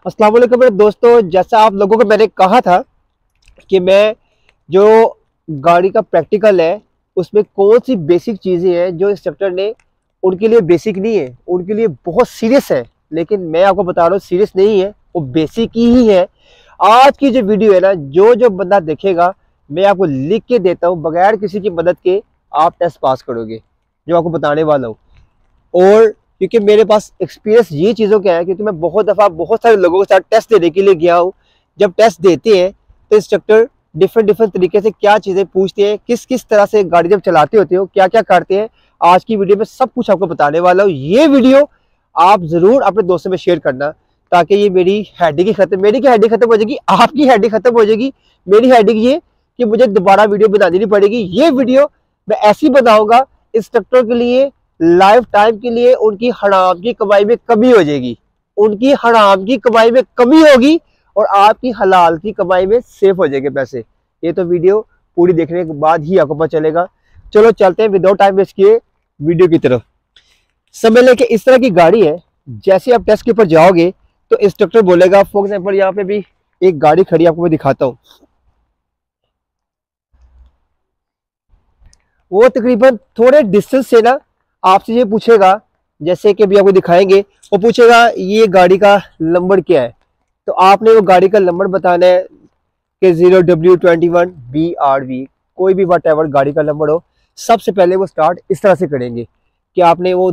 अस्सलाम वालेकुम मेरे दोस्तों, जैसा आप लोगों को मैंने कहा था कि मैं जो गाड़ी का प्रैक्टिकल है उसमें कौन सी बेसिक चीज़ें हैं जो इंस्ट्रक्टर ने उनके लिए बेसिक नहीं है, उनके लिए बहुत सीरियस है। लेकिन मैं आपको बता रहा हूँ सीरियस नहीं है, वो बेसिक ही है। आज की जो वीडियो है ना, जो जो बंदा देखेगा मैं आपको लिख के देता हूँ, बगैर किसी की मदद के आप टेस्ट पास करोगे, जो आपको बताने वाला हूँ। और क्योंकि मेरे पास एक्सपीरियंस ये चीज़ों का है, क्योंकि मैं बहुत दफ़ा बहुत सारे लोगों के साथ टेस्ट देने के लिए गया हूँ। जब टेस्ट देते हैं तो इंस्ट्रक्टर डिफरेंट डिफरेंट तरीके से क्या चीज़ें पूछते हैं, किस किस तरह से गाड़ी जब चलाते होते हो क्या क्या करते हैं, आज की वीडियो में सब कुछ आपको बताने वाला हूँ। ये वीडियो आप ज़रूर अपने दोस्तों में शेयर करना, ताकि ये मेरी हेडिंग ही खत्म, मेरी क्या हेडिंग खत्म हो जाएगी, आपकी हेडिंग खत्म हो जाएगी। मेरी हेडिंग ये कि मुझे दोबारा वीडियो बनानी नहीं पड़ेगी। ये वीडियो मैं ऐसी बनाऊंगा इंस्ट्रक्टर के लिए, लाइफ टाइम के लिए उनकी हराम की कमाई में कमी हो जाएगी, उनकी हराम की कमाई में कमी होगी और आपकी हलाल की कमाई में सेफ हो जाएंगे पैसे। ये तो वीडियो पूरी देखने के बाद ही आपको पता चलेगा। चलो चलते हैं विदाउट टाइम वेस्ट किए वीडियो की तरफ। समझ लें कि इस तरह की गाड़ी है, जैसे आप टेस्ट के ऊपर जाओगे तो इंस्ट्रक्टर बोलेगा, फॉर एग्जाम्पल यहाँ पे भी एक गाड़ी खड़ी आपको मैं दिखाता हूँ। वो तकरीबन थोड़े डिस्टेंस से ना आपसे ये पूछेगा, जैसे कि अभी आपको दिखाएंगे, वो पूछेगा ये गाड़ी का नंबर क्या है। तो आपने वो गाड़ी का नंबर बताना है कि 0W21BRV, कोई भी वट एवर गाड़ी का नंबर हो। सबसे पहले वो स्टार्ट इस तरह से करेंगे कि आपने वो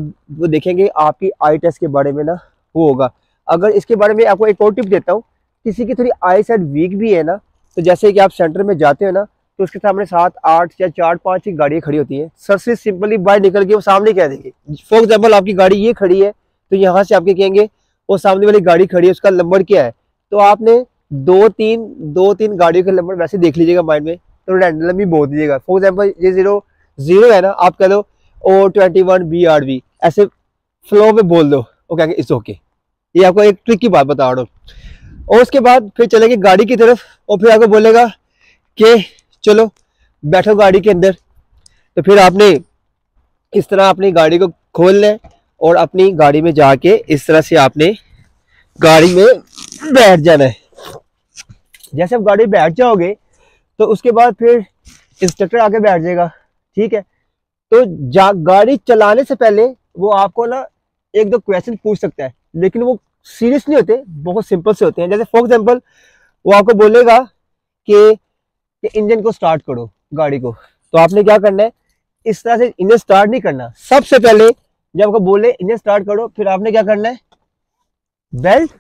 देखेंगे आपकी आई टेस्ट के बारे में ना वो होगा। अगर इसके बारे में आपको एक और टिप देता हूँ, किसी की थोड़ी आई साइड वीक भी है ना, तो जैसे कि आप सेंटर में जाते हो ना, तो उसके सामने 7-8 या 4-5 की गाड़ियाँ खड़ी होती हैं, सर से सिंपली बाहर निकल के वो सामने कह देंगे। फॉर एग्जाम्पल आपकी गाड़ी ये खड़ी है, तो यहाँ से आपके कहेंगे वो सामने वाली गाड़ी खड़ी है, उसका नंबर क्या है। तो आपने दो तीन गाड़ियों के नंबर वैसे देख लीजिएगा माइंड में, तो रैंडम ही बोल दीजिएगा। फॉर एग्जाम्पल ये 0 है ना, आप कह दो O21BRV, ऐसे फ्लो में बोल दो, वो कहेंगे इट्स ओके। ये आपको एक ट्रिक की बात बता रहा हूँ। और उसके बाद फिर चलेंगे गाड़ी की तरफ, और फिर आपको बोलेगा कि चलो बैठो गाड़ी के अंदर। तो फिर आपने इस तरह अपनी गाड़ी को खोलना है और अपनी गाड़ी में जाके इस तरह से आपने गाड़ी में बैठ जाना है। जैसे आप गाड़ी में बैठ जाओगे तो उसके बाद फिर इंस्ट्रक्टर आके बैठ जाएगा, ठीक है। तो गाड़ी चलाने से पहले वो आपको ना एक दो क्वेश्चन पूछ सकता है, लेकिन वो सीरियस नहीं होते, बहुत सिंपल से होते हैं। जैसे फॉर एग्जाम्पल वो आपको बोलेगा कि इंजन को स्टार्ट करो गाड़ी को, तो आपने क्या करना है, इस तरह से इंजन स्टार्ट नहीं करना। सबसे पहले जब आपको बोले इंजन स्टार्ट करो, फिर आपने क्या करना है, बेल्ट।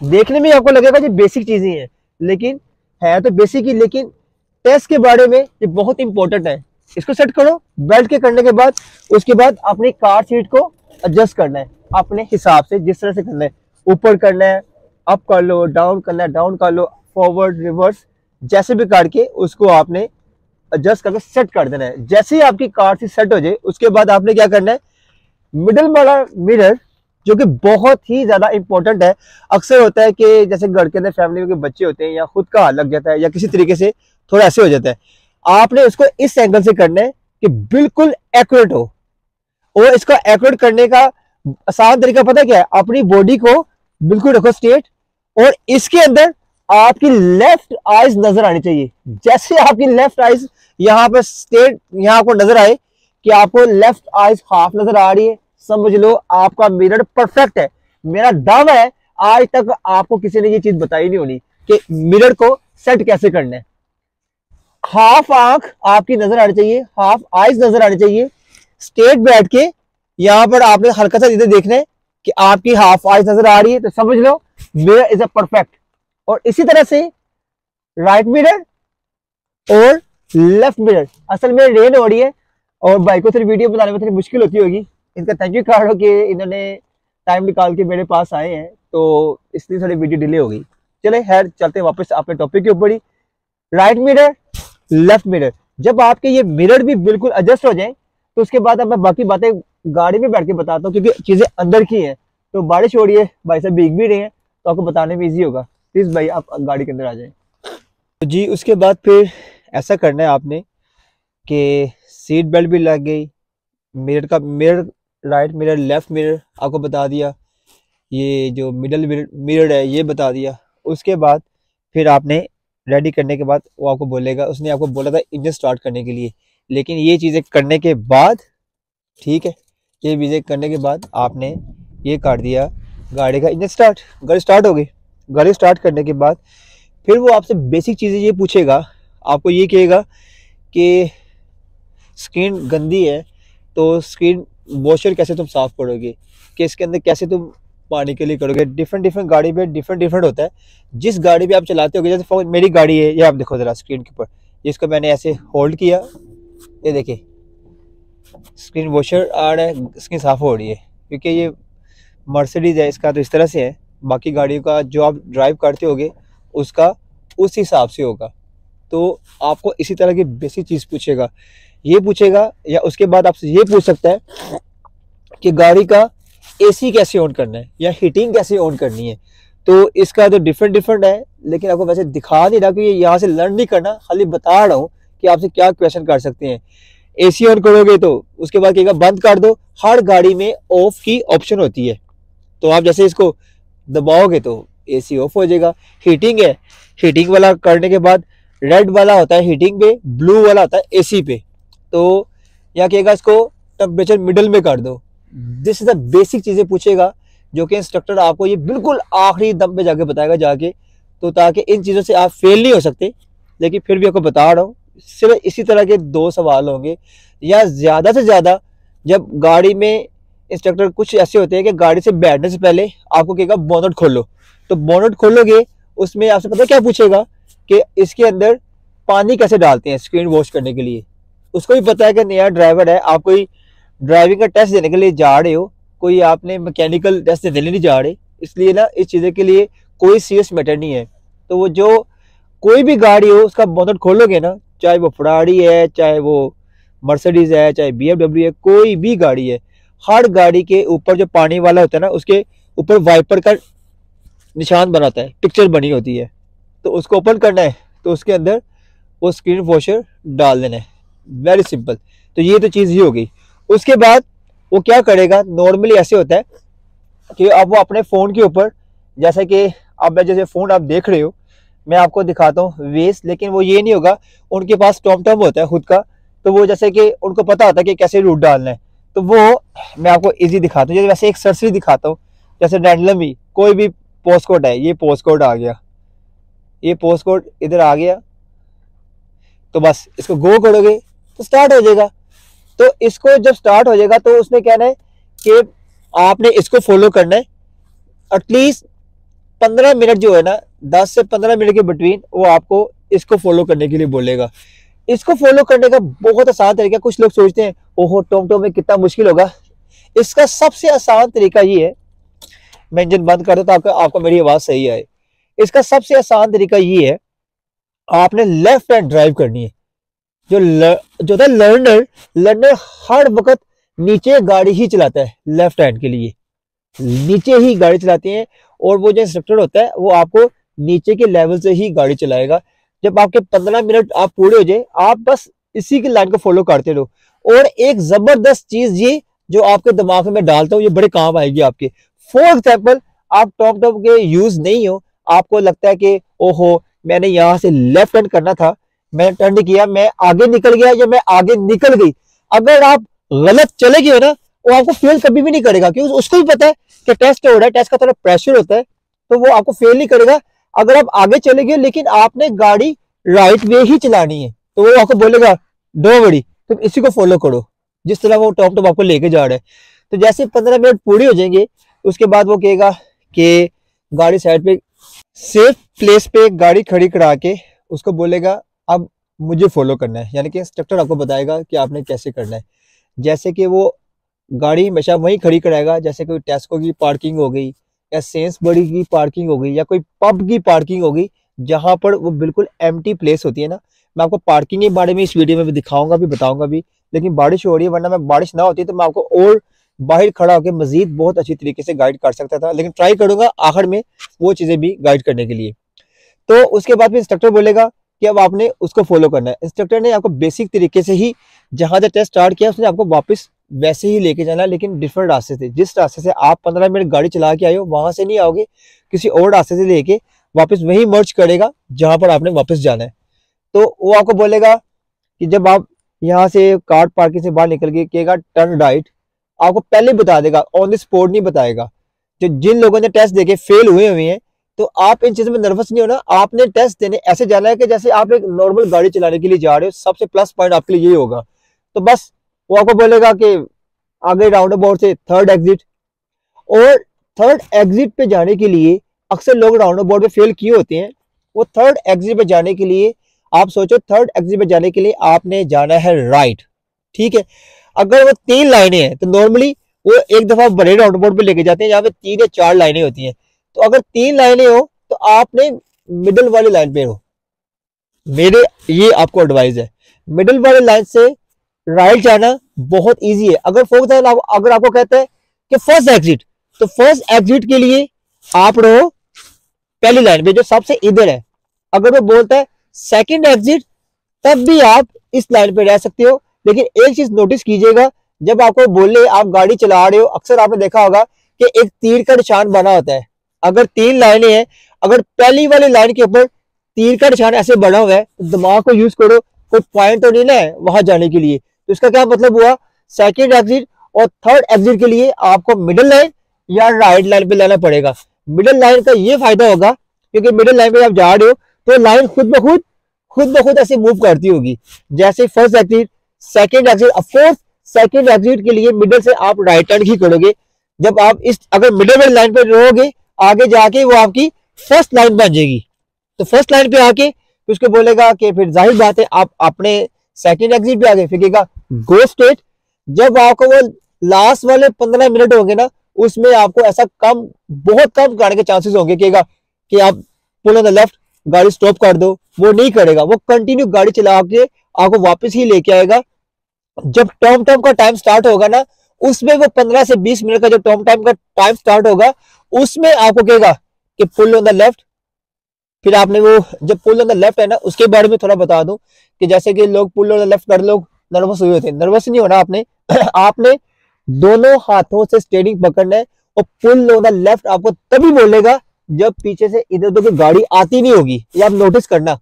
देखने में आपको लगेगा ये बेसिक चीजें हैं, लेकिन है तो बेसिक ही, लेकिन टेस्ट के बारे में ये बहुत इंपॉर्टेंट है। इसको सेट करो, बेल्ट के करने के बाद उसके बाद अपनी कार सीट को एडजस्ट करना है अपने हिसाब से, जिस तरह से करना है। ऊपर करना है, अप कर लो, डाउन करना है, डाउन कर लो, फॉरवर्ड रिवर्स, जैसे भी करके उसको आपने एडजस्ट करके सेट कर देना है। जैसे ही आपकी कार सीट सेट हो जाए, उसके बाद आपने क्या करना है, मिडिल वाला मिरर, जो कि बहुत ही ज्यादा इंपॉर्टेंट है। अक्सर होता है कि जैसे घर के अंदर फैमिली के बच्चे होते हैं, या खुद का हाथ लग जाता है, या किसी तरीके से थोड़ा ऐसे हो जाता है। आपने उसको इस एंगल से करना है कि बिल्कुल एक्यूरेट हो। और इसका एक्यूरेट करने का आसान तरीका पता क्या है, अपनी बॉडी को बिल्कुल रखो स्ट्रेट, और इसके अंदर आपकी लेफ्ट आईज नजर आनी चाहिए। जैसे आपकी लेफ्ट आईज यहाँ पर स्ट्रेट, यहाँ आपको नजर आए कि आपको लेफ्ट आईज हाफ नजर आ रही है, समझ लो आपका मिरर परफेक्ट है। मेरा दावा है आज तक आपको किसी ने ये चीज बताई नहीं होनी कि मिरर को सेट कैसे करना है। हाफ आंख आपकी नजर आनी चाहिए, हाफ आईज नजर आनी चाहिए। स्ट्रेट बैठ के यहां पर आपने हल्का सा इधर देखना है कि आपकी हाफ आईज नजर आ रही है, तो समझ लो मिरर इज अ परफेक्ट। और इसी तरह से राइट मिरर और लेफ्ट मिरर। असल में रेन हो रही है और भाई को थोड़ी वीडियो बनाने में थोड़ी मुश्किल होती होगी। इनका थैंक यू कार्ड हो कि इन्होंने टाइम निकाल के मेरे पास आए हैं, तो इसलिए थोड़ी वीडियो डिले हो गई। चले खैर चलते हैं वापस अपने टॉपिक के ऊपर ही। राइट मिरर, लेफ्ट मिरर, जब आपके ये मिरर भी बिल्कुल एडजस्ट हो जाए, तो उसके बाद अब मैं बाकी बातें गाड़ी में बैठ के बताता हूँ, क्योंकि चीजें अंदर की हैं। तो बारिश हो रही है, भाई साहब भीग भी रहे हैं, तो आपको बताने में ईजी होगा। प्लीज भाई आप गाड़ी के अंदर आ जाए। तो जी उसके बाद फिर ऐसा करना है आपने कि सीट बेल्ट भी लग गई, mirror right mirror, left mirror आपको बता दिया, ये जो मिडल मिरर है ये बता दिया। उसके बाद फिर आपने रेडी करने के बाद वो आपको बोलेगा, उसने आपको बोला था इंजन स्टार्ट करने के लिए, लेकिन ये चीज़ें करने के बाद, ठीक है, ये चीज़ें करने के बाद आपने ये कर दिया गाड़ी का इंजन स्टार्ट, गाड़ी स्टार्ट हो गई। गाड़ी स्टार्ट करने के बाद फिर वो आपसे बेसिक चीज़ें ये पूछेगा, आपको ये कहेगा कि स्क्रीन गंदी है तो स्क्रीन वॉशर कैसे तुम साफ़ करोगे, कि इसके अंदर कैसे तुम पानी के लिए करोगे। डिफरेंट डिफरेंट गाड़ी पे डिफरेंट होता है। जिस गाड़ी पे आप चलाते होगे, जैसे मेरी गाड़ी है, ये आप देखो ज़रा स्क्रीन के ऊपर, इसको मैंने ऐसे होल्ड किया, ये देखिए स्क्रीन वॉशर आ रहा है, स्क्रीन साफ़ हो रही है, क्योंकि ये मर्सिडीज़ है, इसका तो इस तरह से है। बाकी गाड़ियों का जो आप ड्राइव करते होगे उसका उस हिसाब से होगा। तो आपको इसी तरह की बेसिक चीज़ पूछेगा, ये पूछेगा, या उसके बाद आपसे ये पूछ सकता है कि गाड़ी का एसी कैसे ऑन करना है या हीटिंग कैसे ऑन करनी है। तो इसका तो डिफरेंट है, लेकिन आपको वैसे दिखा नहीं रहा कि ये यहाँ से लर्न नहीं करना, खाली बता रहा हूँ कि आपसे क्या क्वेश्चन कर सकते हैं। एसी ऑन करोगे तो उसके बाद कहेगा बंद कर दो। हर गाड़ी में ऑफ की ऑप्शन होती है, तो आप जैसे इसको दबाओगे तो एसी ऑफ हो जाएगा। हीटिंग है, हीटिंग वाला करने के बाद रेड वाला होता है हीटिंग पे, ब्लू वाला होता है एसी पे। तो यहाँ कहेगा इसको टेम्परेचर मिडल में कर दो। दिस इज द बेसिक चीज़ें पूछेगा, जो कि इंस्ट्रक्टर आपको ये बिल्कुल आखिरी दम पे जाके बताएगा जाके, तो ताकि इन चीज़ों से आप फेल नहीं हो सकते। लेकिन फिर भी आपको बता रहा हूँ, सिर्फ इसी तरह के 2 सवाल होंगे, या ज़्यादा से ज़्यादा जब गाड़ी में इंस्ट्रक्टर कुछ ऐसे होते हैं कि गाड़ी से बैठने से पहले आपको कहेगा बोनट खोलो, तो बोनट खोलोगे उसमें आपसे पता क्या पूछेगा कि इसके अंदर पानी कैसे डालते हैं स्क्रीन वॉश करने के लिए। उसको भी पता है कि नया ड्राइवर है, आप कोई ड्राइविंग का टेस्ट देने के लिए जा रहे हो, कोई आपने मैकेनिकल टेस्ट देने नहीं जा रहे, इसलिए ना इस चीज़ें के लिए कोई सीरियस मैटर नहीं है। तो वो जो कोई भी गाड़ी हो उसका बोनट खोलोगे ना, चाहे वो फरारी है, चाहे वो मर्सिडीज है, चाहे BMW है, कोई भी गाड़ी है, हर गाड़ी के ऊपर जो पानी वाला होता है ना, उसके ऊपर वाइपर का निशान बनाता है, पिक्चर बनी होती है। तो उसको ओपन करना है, तो उसके अंदर वो स्क्रीन वॉशर डाल देना है, वेरी सिंपल। तो ये तो चीज़ ही हो गई। उसके बाद वो क्या करेगा, नॉर्मली ऐसे होता है कि अब वो अपने फ़ोन के ऊपर, जैसे कि अब जैसे फ़ोन आप देख रहे हो, मैं आपको दिखाता हूँ वेस, लेकिन वो ये नहीं होगा, उनके पास टॉम होता है खुद का, तो वो जैसे कि उनको पता होता है कि कैसे रूट डालना है, तो वो मैं आपको इजी दिखाता हूँ। जैसे वैसे एक सर्सरी दिखाता हूँ, जैसे रैंडम ही कोई भी पोस्ट कोड है, ये पोस्ट कोड आ गया, ये पोस्ट कोड इधर आ गया, तो बस इसको गो करोगे तो स्टार्ट हो जाएगा। तो इसको जब स्टार्ट हो जाएगा तो उसने कहना है कि आपने इसको फॉलो करना है, एटलीस्ट 15 मिनट जो है ना, 10 से 15 मिनट के बिटवीन वो आपको इसको फॉलो करने के लिए बोलेगा। इसको फॉलो करने का बहुत आसान तरीका, कुछ लोग सोचते हैं ओहो टॉम में कितना मुश्किल होगा। इसका सबसे आसान तरीका ये है, मैं इंजन बंद कर दूं तो आपको मेरी आवाज सही आए। इसका सबसे आसान तरीका ये है, आपने लेफ्ट हैंड ड्राइव करनी है। जो था लर्नर हर वक्त नीचे गाड़ी ही चलाता है, लेफ्ट हैंड के लिए नीचे ही गाड़ी चलाते हैं, और वो जो इंस्ट्रक्टर होता है वो आपको नीचे के लेवल से ही गाड़ी चलाएगा। जब आपके 15 मिनट आप पूरे हो जाए, आप बस इसी की लाइन को फॉलो करते रहो। और एक जबरदस्त चीज ये जो आपके दिमाग में डालता हूँ, ये बड़े काम आएगी आपके। फॉर एग्जाम्पल, आप टॉप के यूज नहीं हो, आपको लगता है कि ओहो मैंने यहाँ से लेफ्ट टर्न करना था, मैंने टर्न नहीं किया, मैं आगे निकल गया या मैं आगे निकल गई। अगर आप गलत चले गए ना, वो आपको फेल कभी भी नहीं करेगा, क्योंकि उसको भी पता है कि टेस्ट हो रहा है, टेस्ट का थोड़ा प्रेशर होता है, तो वो आपको फेल नहीं करेगा। अगर आप आगे चले गए लेकिन आपने गाड़ी राइट वे ही चलानी है, तो वो आपको बोलेगा डोंट वरी, तुम इसी को फॉलो करो, जिस तरह वो टॉप आपको लेके जा रहा है। तो जैसे 15 मिनट पूरे हो जाएंगे, उसके बाद वो कहेगा कि गाड़ी साइड पे सेफ प्लेस पे गाड़ी खड़ी करा के उसको बोलेगा अब मुझे फॉलो करना है, यानी कि इंस्ट्रक्टर आपको बताएगा कि आपने कैसे करना है। जैसे कि वो गाड़ी हमेशा वहीं खड़ी कराएगा, जैसे कोई टेस्को की पार्किंग हो गई, या सेंसबरी की पार्किंग हो गई, या कोई पब की पार्किंग हो गई, जहां पर वो बिल्कुल एम्प्टी प्लेस होती है ना। मैं आपको पार्किंग के बारे में इस वीडियो में भी दिखाऊंगा, भी बताऊंगा भी, लेकिन बारिश हो रही है, वरना मैं बारिश ना होती तो मैं आपको और बाहर खड़ा होकर मजीद बहुत अच्छी तरीके से गाइड कर सकता था, लेकिन ट्राई करूंगा आखिर में वो चीजें भी गाइड करने के लिए। तो उसके बाद फिर इंस्ट्रक्टर बोलेगा कि अब आपने उसको फॉलो करना है। इंस्ट्रक्टर ने आपको बेसिक तरीके से ही जहां से टेस्ट स्टार्ट किया उसने आपको वापस वैसे ही लेके जाना है, लेकिन डिफरेंट रास्ते से। जिस रास्ते से आप 15 मिनट गाड़ी चला के आए हो वहां से नहीं आओगे, किसी और रास्ते से लेके वापस वही मर्ज करेगा जहां पर आपने वापस जाना है। तो वो आपको बोलेगा कि जब आप यहाँ से कार पार्किंग से बाहर निकल के कहेगा टर्न राइट, आपको पहले बता देगा, ऑन द स्पॉट नहीं बताएगा। जो जिन लोगों ने टेस्ट देके फेल हुए हैं, तो आप इन चीजों में नर्वस नहीं होना। आपने टेस्ट देने ऐसे जाना है कि जैसे आप एक नॉर्मल गाड़ी चलाने के लिए जा रहे हो। सबसे प्लस पॉइंट आपके लिए यही होगा। तो बस वो आपको बोलेगा कि आगे राउंड अबाउट से थर्ड एग्जिट, और थर्ड एग्जिट पे जाने के लिए अक्सर लोग राउंड अबाउट पे फेल किए होते हैं। वो थर्ड एग्जिट पे जाने के लिए आप सोचो, थर्ड एग्जिट पे जाने के लिए आपने जाना है राइट, ठीक है। अगर वो 3 लाइनें हैं तो नॉर्मली वो एक दफा बड़े राउंड अबाउट पे लेके जाते हैं जहाँ पे 3 या 4 लाइनें होती हैं। तो अगर 3 लाइनें हो तो आपने मिडिल वाली लाइन पे रहो। मेरे ये आपको एडवाइस है, मिडिल वाली लाइन से राइट जाना बहुत इजी है। अगर फॉर एग्जाम्पल अगर आपको कहता है कि फर्स्ट एग्जिट, तो फर्स्ट एग्जिट के लिए आप रहो पहली लाइन पे जो सबसे इधर है। अगर वो बोलता है सेकंड एग्जिट, तब भी आप इस लाइन पे रह सकते हो। लेकिन एक चीज नोटिस कीजिएगा, जब आपको बोले आप गाड़ी चला रहे हो, अक्सर आपने देखा होगा कि एक तीर का निशान बना होता है। अगर 3 लाइनें हैं, अगर पहली वाली लाइन के ऊपर तीर का निशान ऐसे बना हुआ है तो दिमाग को यूज करो, कोई पॉइंट तो नहीं ना है वहां जाने के लिए। तो इसका क्या मतलब हुआ, सेकंड एग्जिट और थर्ड एग्जिट के लिए आपको मिडिल लाइन या राइट लाइन पे लाना पड़ेगा। मिडिल लाइन का ये फायदा होगा क्योंकि मिडिल लाइन पे आप जा रहे हो तो लाइन खुद ब खुद ऐसे मूव करती होगी। जैसे first exit, second exit, fourth second exit के लिए मिडिल से आप राइट टर्न ही करोगे। जब आप इस अगर मिडिल वाली लाइन पे रहोगे, आगे जाके वो आपकी फर्स्ट लाइन बन जाएगी। तो फर्स्ट लाइन पे आके उसको बोलेगा कि फिर जाहिर बात है आप अपने सेकंड एग्जिट पे आगे फिर कहेगा गो स्ट्रेट। जब आपको वो लास्ट वाले 15 मिनट होंगे ना, उसमें आपको ऐसा बहुत कम करने के चांसेस होंगे कहेगा कि आप पुल ऑन द लेफ्ट, गाड़ी स्टॉप कर दो। वो नहीं करेगा, वो कंटिन्यू गाड़ी चला के आपको वापस ही लेके आएगा। जब टर्म का टाइम स्टार्ट होगा ना, उसमें वो 15 से 20 मिनट का जो टर्म का टाइम स्टार्ट होगा, उसमें आपको कहेगा कि पुल ऑन द लेफ्ट। फिर आपने वो जब पुल ऑन द लेफ्ट है ना, उसके बारे में थोड़ा बता दूं कि जैसे कि लोग पुल ऑन द लेफ्ट कर, लोग नर्वस हुए होते हैं। नर्वस नहीं होना आपने आपने दोनों हाथों से स्टीयरिंग पकड़ना है और पुल ऑन द लेफ्ट आपको तभी बोलेगा जब पीछे से इधर उधर की गाड़ी आती नहीं होगी। ये आप नोटिस करना,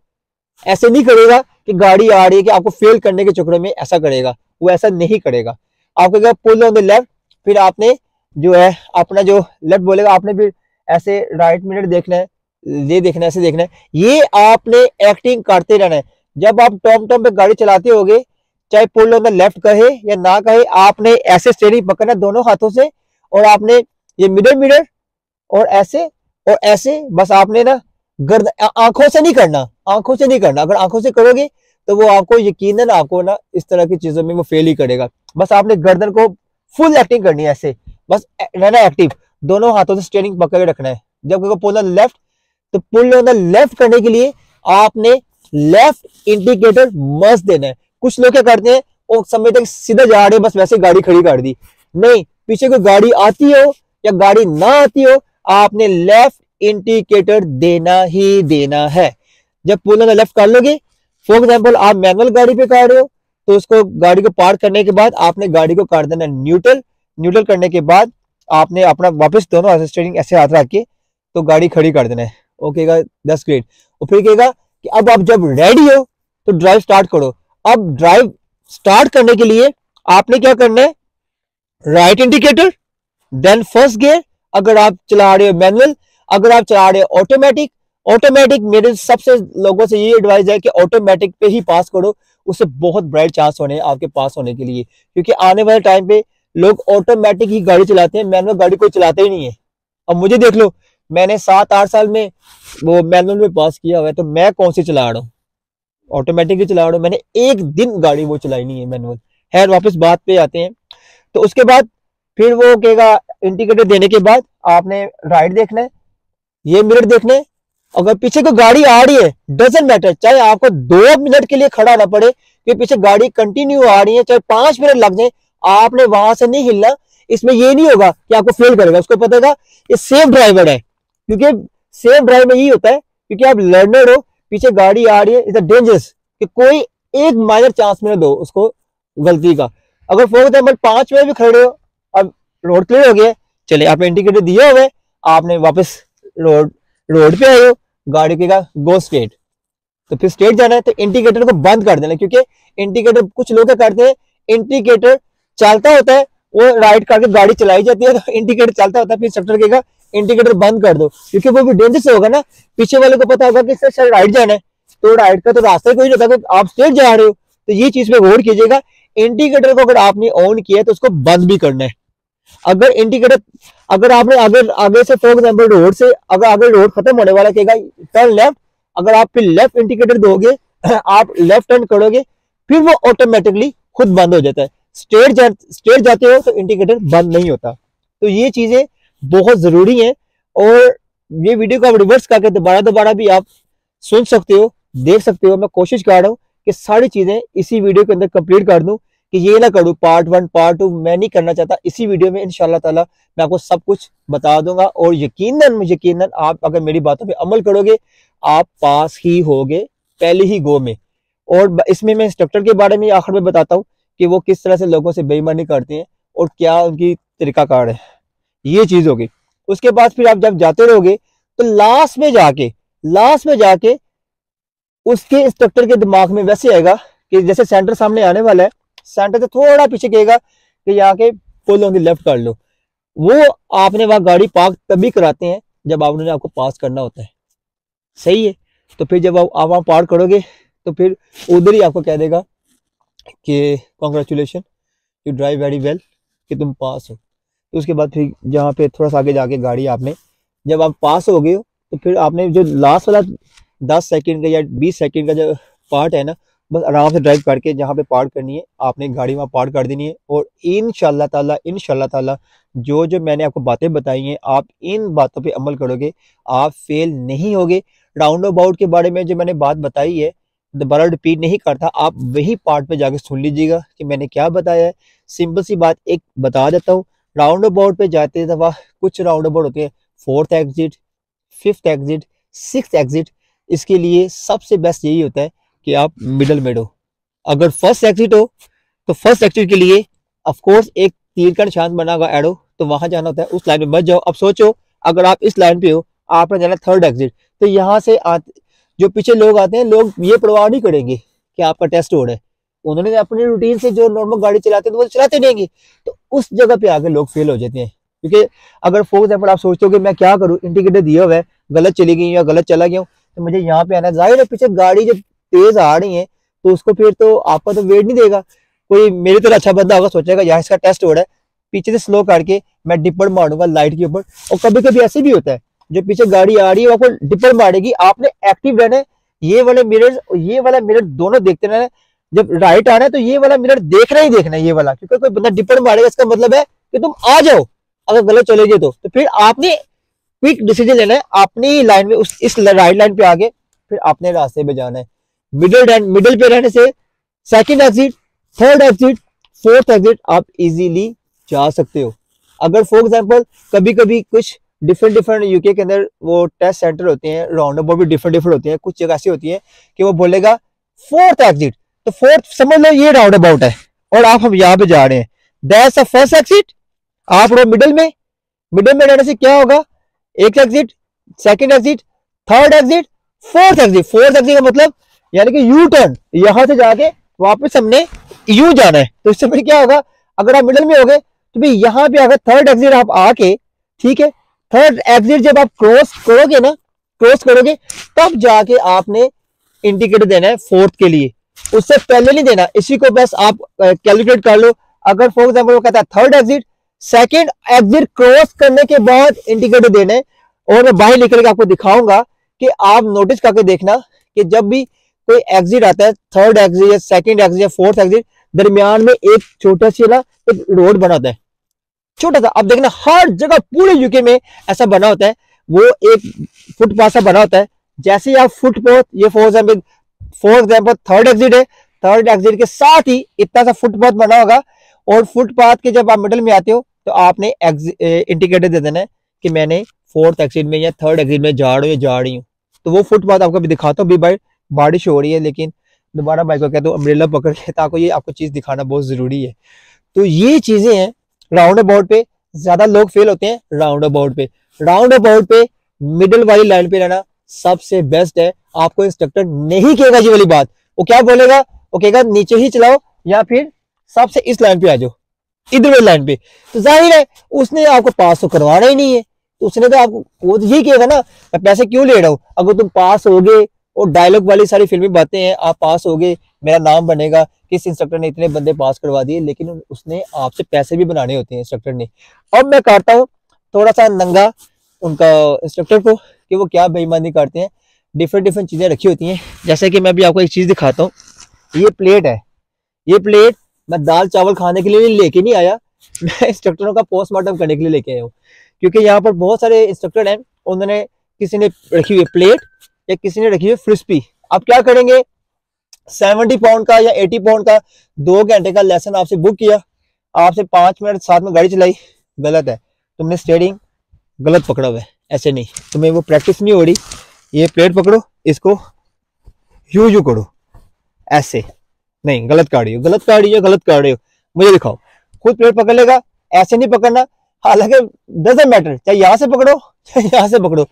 ऐसे नहीं करेगा कि गाड़ी आ रही है कि आपको फेल करने के चक्कर में ऐसा करेगा, वो ऐसा नहीं करेगा। आपको कहेगा पुल ऑन द लेफ्ट, फिर आपने जो है अपना जो लेफ्ट बोलेगा, आपने फिर ऐसे राइट मिनट देखना है, ये देखना है, ऐसे देखना है। ये आपने एक्टिंग करते रहना है। जब आप टॉम पे गाड़ी चलाते होगे, चाहे पुल ऑन द लेफ्ट कहे या ना कहे, आपने ऐसे स्टीयरिंग पकड़ना दोनों हाथों से और आपने ये मिडल और ऐसे बस आपने ना आंखों से नहीं करना, आंखों से नहीं करना। अगर आंखों से करोगे तो वो आपको यकीनन आपको ना इस तरह की चीजों में वो फेल ही करेगा। बस आपने गर्दन को फुल एक्टिंग करनी है, ऐसे बस रहना एक्टिव, दोनों हाथों से स्टीयरिंग पकड़ के रखना है। जब पुल ऑन द लेफ्ट, तो पुल ऑन द लेफ्ट करने के लिए आपने लेफ्ट इंडिकेटर मस्ट देना है। कुछ लोग क्या करते हैं, वो समय तक सीधा जा रहे हैं, बस वैसे गाड़ी खड़ी कर दी। नहीं, पीछे कोई गाड़ी आती हो या गाड़ी ना आती हो, आपने लेफ्ट इंडिकेटर देना ही देना है। जब पुल ऑन द लेफ्ट कर लोगे, फॉर एग्जाम्पल आप मैनुअल गाड़ी पे कर रहे हो, तो उसको गाड़ी को पार्क करने के बाद आपने गाड़ी को कर देना न्यूट्रल करने के बाद आपने अपना वापस दोनों हाथ स्टीयरिंग ऐसे हाथ रख के तो गाड़ी खड़ी कर देना है। Okay, that's great. और फिर कहेगा कि अब आप जब रेडी हो तो ड्राइव स्टार्ट करो। अब ड्राइव स्टार्ट करने के लिए आपने क्या करना है, right indicator, then first gear. अगर आप चला रहे हो मैनुअल, अगर आप चला रहे हो ऑटोमेटिक मेरे सबसे लोगों से ये एडवाइस है कि ऑटोमेटिक पे ही पास करो, उससे बहुत ब्राइट चांस होने आपके पास होने के लिए। क्योंकि आने वाले टाइम पे लोग ऑटोमेटिक ही गाड़ी चलाते हैं, मैनुअल गाड़ी कोई चलाते ही नहीं है। अब मुझे देख लो, मैंने 7-8 साल में वो मैनुअल में पास किया हुआ है, तो मैं कौन सी चला रहा हूँ, ऑटोमेटिक ही चला रहा हूँ। मैंने एक दिन गाड़ी वो चलाई नहीं है मैनुअल। खैर वापस बात पे आते हैं। तो उसके बाद फिर वो कहेगा इंडिकेटर देने के बाद आपने राइट देखना है, ये मिनट देखना है। अगर पीछे कोई गाड़ी आ रही है, डजंट मैटर, चाहे आपको 2 मिनट के लिए खड़ा ना पड़े, कि पीछे गाड़ी कंटिन्यू आ रही है, चाहे 5 मिनट लग जाए, आपने वहां से नहीं हिलना। इसमें ये नहीं होगा कि आपको फेल करेगा, उसको पता था ये सेफ ड्राइवर है। क्योंकि सेफ ड्राइव में यही होता है, क्योंकि आप लर्नर हो, पीछे गाड़ी आ रही है, इट्स डेंजरस कि कोई एक माइनर चांस में दो उसको गलती का। अगर फॉर एग्जाम्पल 5 मिनट भी खड़े हो, अब रोड क्लियर हो गया, चले आपने इंडिकेटर दिया हुआ है, आपने वापस रोड पे आए हो, गाड़ी के गो स्ट्रेट, तो फिर स्ट्रेट जाना है तो इंडिकेटर को बंद कर देना, क्योंकि इंडिकेटर कुछ लोग क्या करते हैं, इंडिकेटर चलता होता है, वो राइट करके गाड़ी चलाई जाती है, तो इंडिकेटर चलता होता है, फिर इंस्ट्रक्टर कहेगा इंडिकेटर बंद कर दो, क्योंकि वो भी डेंजरस होगा ना, पीछे वाले को पता होगा कि सर राइट जाना है, तो राइट का तो रास्ता कोई नहीं होता, आप स्ट्रेट जा रहे हो, तो ये चीज पे गौर कीजिएगा। इंडिकेटर को अगर आपने ऑन किया तो उसको बंद भी करना है। अगर इंडिकेटर, अगर आपने आगे से फॉर एग्जाम्पल रोड से अगर आगे रोड खत्म होने वाला कहेगा टर्न लेफ्ट, अगर आप फिर लेफ्ट इंडिकेटर दोगे, आप लेफ्ट टर्न करोगे, फिर वो ऑटोमेटिकली खुद बंद हो जाता है। स्ट्रेट जाते हो तो इंडिकेटर बंद नहीं होता। तो ये चीजें बहुत जरूरी हैं, और ये वीडियो को आप रिवर्स करके दोबारा भी आप सुन सकते हो, देख सकते हो। मैं कोशिश कर रहा हूँ कि सारी चीजें इसी वीडियो के अंदर कंप्लीट कर दूं, कि ये ना करूँ पार्ट 1 पार्ट 2 मैं नहीं करना चाहता। इसी वीडियो में इंशाल्लाह ताला मैं आपको सब कुछ बता दूंगा, और यकीनन आप अगर मेरी बातों पे अमल करोगे, आप पास ही होगे पहले ही गो में। और इसमें मैं इंस्ट्रक्टर के बारे में आखिर में बताता हूँ कि वो किस तरह से लोगों से बेईमानी करते हैं और क्या उनकी तरीकाकार है, ये चीज होगी। उसके बाद फिर आप जब जाते रहोगे तो लास्ट में जाके उसके इंस्ट्रक्टर के दिमाग में वैसे आएगा कि जैसे सेंटर सामने आने वाला है, सेंटर से थोड़ा पीछे कहेगा कि यहाँ के पुल ऑन द लेफ्ट कर लो। वो आपने वहां गाड़ी पार्क तभी कराते हैं जब आपने आपको पास करना होता है, सही है। तो फिर जब आप वहां पार्क करोगे तो फिर उधर ही आपको कह देगा कि congratulation, you drive very well, कि तुम पास हो। तो उसके बाद फिर जहाँ पे थोड़ा सा आगे जाके गाड़ी आपने, जब आप पास हो गए हो, तो फिर आपने जो लास्ट वाला 10 सेकंड का या 20 सेकंड का जो पार्ट है ना, बस आराम से ड्राइव करके जहाँ पे पार्क करनी है आपने गाड़ी वहाँ पार्क कर देनी है। और इंशाल्लाह ताला जो मैंने आपको बातें बताई हैं, आप इन बातों पे अमल करोगे, आप फेल नहीं होगे। राउंड अबाउट के बारे में जो मैंने बात बताई है, दोबारा रिपीट नहीं करता, आप वही पार्ट पे जाके सुन लीजिएगा कि मैंने क्या बताया है। सिंपल सी बात एक बता देता हूँ, राउंड अबाउट पे जाते दफा कुछ राउंड अबाउट होते हैं 4th exit, 5th exit, 6th exit. इसके लिए सबसे बेस्ट यही होता है कि आप मिडल में हो। अगर फर्स्ट एग्जिट हो तो फर्स्ट एग्जिट के लिए ऑफ कोर्स एक तीर का निशान बना होगा एरो, तो वहां जाना होता है, उस लाइन में मत जाओ। अब सोचो अगर आप इस लाइन पे हो, आपने जाना 3rd एग्जिट, तो यहाँ से जो पीछे लोग आते हैं, लोग ये परवाह नहीं करेंगे कि आपका टेस्ट हो रहा है, उन्होंने अपनी रूटीन से जो नॉर्मल गाड़ी चलाते हैं तो वो चलाते रहेंगे, तो उस जगह पे आके लोग फेल हो जाते हैं। क्योंकि अगर फॉर एग्जाम्पल आप सोचते हो कि मैं क्या करूँ, इंडिकेटर दिया हुआ है, गलत चली गई या गलत चला गया हूँ, तो मुझे यहाँ पे आना है, जाहिर है पीछे गाड़ी जब तेज आ रही है तो उसको फिर तो आपका तो वेट नहीं देगा। कोई मेरी तरह अच्छा बंदा होगा, सोचेगा यहाँ इसका टेस्ट हो रहा है, पीछे से स्लो करके मैं डिपर मारूंगा लाइट के ऊपर। और कभी कभी ऐसे भी होता है, जो पीछे गाड़ी आ रही है वो आपको डिपर मारेगी, आपने एक्टिव रहना है, ये वाला मिरर दोनों देखते रहना है। जब राइट आ रहा है तो ये वाला मिरर देखना ही देखना है, ये वाला, क्योंकि कोई बंदा डिपर मारेगा इसका मतलब है कि तुम आ जाओ, अगर गलत चले गए तो फिर आपने क्विक डिसीजन लेना है, अपनी लाइन में इस राइट लाइन पे आगे फिर अपने रास्ते पे जाना है। मिडिल पे रहने से 2nd exit, 3rd exit, 4th exit आप इजीली जा सकते हो। अगर फॉर एग्जांपल कभी कभी कुछ डिफरेंट यूके के अंदर वो टेस्ट सेंटर होते हैं, राउंड अबाउट भी डिफरेंट होते हैं, कुछ जगह ऐसी होती है कि वो बोलेगा 4th एग्जिट, तो 4th समझ लो ये राउंड अबाउट है और हम यहाँ पे जा रहे हैं, दैट्स द फर्स्ट एग्जिट। आप मिडिल में रहने से क्या होगा, एक exit, 2nd exit, 3rd exit, 4th exit. 4th exit का मतलब यानी कि यू टर्न, यहां से जाके वापस हमने यू जाना है। तो इससे फिर क्या होगा, अगर आप मिडिल में हो गए तो भाई यहाँ पे अगर 3rd एग्जिट आप आके, ठीक है, 3rd एग्जिट जब आप क्रॉस करोगे तब जाके आपने इंडिकेटर देना है 4th के लिए, उससे पहले नहीं देना। इसी को बस आप कैलकुलेट कर लो। अगर फॉर एग्जाम्पल वो कहता है 3rd exit, 2nd exit cross करने के बाद इंडिकेटर देना है। और मैं बाहर निकल के आपको दिखाऊंगा कि आप नोटिस करके देखना कि जब भी कोई एग्जिट आता है, 3rd एग्जिट या 2nd एग्जिट या 4th एग्जिट, दरमियान में एक छोटा सी ना एक रोड बना होता है, छोटा सा। अब देखना हर जगह पूरे यूके में ऐसा बना होता है, वो एक फुटपाथ सा बना होता है। जैसे ही आप फुटपाथ, ये फॉर एग्जाम्पल 3rd एग्जिट है, 3rd एग्जिट के साथ ही इतना सा फुटपाथ बना होगा, और फुटपाथ के जब आप मिडिल में आते हो तो आपने इंडिकेटर दे देना है कि मैंने 4th एग्जिट में या 3rd एग्जिट में जा रही हूँ। तो वो फुटपाथ आपको भी दिखाता हूँ। भाई बारिश हो रही है, लेकिन दोबारा बाइक को कहता हूँ अम्ब्रेला पकड़ के, ताकि ये आपको चीज दिखाना बहुत जरूरी है। तो ये चीजें हैं राउंड अबाउट पे, ज्यादा लोग फेल होते हैं राउंड अबाउट पे। राउंड अबाउट पे मिडिल वाली लाइन पे रहना सबसे बेस्ट है। आपको इंस्ट्रक्टर नहीं कहेगा ये वाली बात, वो क्या बोलेगा, वो कहेगा नीचे ही चलाओ या फिर सबसे इस लाइन पे आ जाओ, इधर वाली लाइन पे। तो जाहिर है उसने आपको पास तो करवाना ही नहीं है, तो उसने तो आपको वो तो यही कहेगा ना, मैं पैसे क्यों ले रहा हूँ, अगर तुम पास हो गए और डायलॉग वाली सारी फिल्मी बातें हैं, आप पास हो गए मेरा नाम बनेगा, किस इंस्ट्रक्टर ने इतने बंदे पास करवा दिए, लेकिन उसने आपसे पैसे भी बनाने होते हैं इंस्ट्रक्टर ने। अब मैं करता हूँ थोड़ा सा नंगा उनका इंस्ट्रक्टर को कि वो क्या बेईमानी करते हैं। डिफरेंट चीजें रखी होती हैं, जैसे कि मैं भी आपको एक चीज दिखाता हूँ। ये प्लेट है, ये प्लेट मैं दाल चावल खाने के लिए लेके नहीं आया, मैं इंस्ट्रक्टरों का पोस्टमार्टम करने के लिए लेके आया हूँ। क्योंकि यहाँ पर बहुत सारे इंस्ट्रक्टर हैं, उन्होंने किसी ने रखी हुई प्लेट या किसी ने रखी हुई फ्रिस्पी। अब क्या करेंगे, 70 पाउंड का या 80 पाउंड का 2 घंटे का लेसन आपसे बुक किया, आपसे 5 मिनट साथ में गाड़ी चलाई, गलत है, तुमने स्टीयरिंग गलत पकड़ा हुआ है, ऐसे नहीं, तुम्हें वो प्रैक्टिस नहीं हो रही। ये प्लेट पकड़ो, इसको यू करो, ऐसे नहीं, गलत काट रही हो, गलत काट रही हो, गलत काट रही हो, मुझे दिखाओ। खुद प्लेट पकड़ लेगा, ऐसे नहीं पकड़ना। हालांकि डजंट मैटर, चाहे यहाँ से पकड़ो चाहे यहाँ से पकड़ो,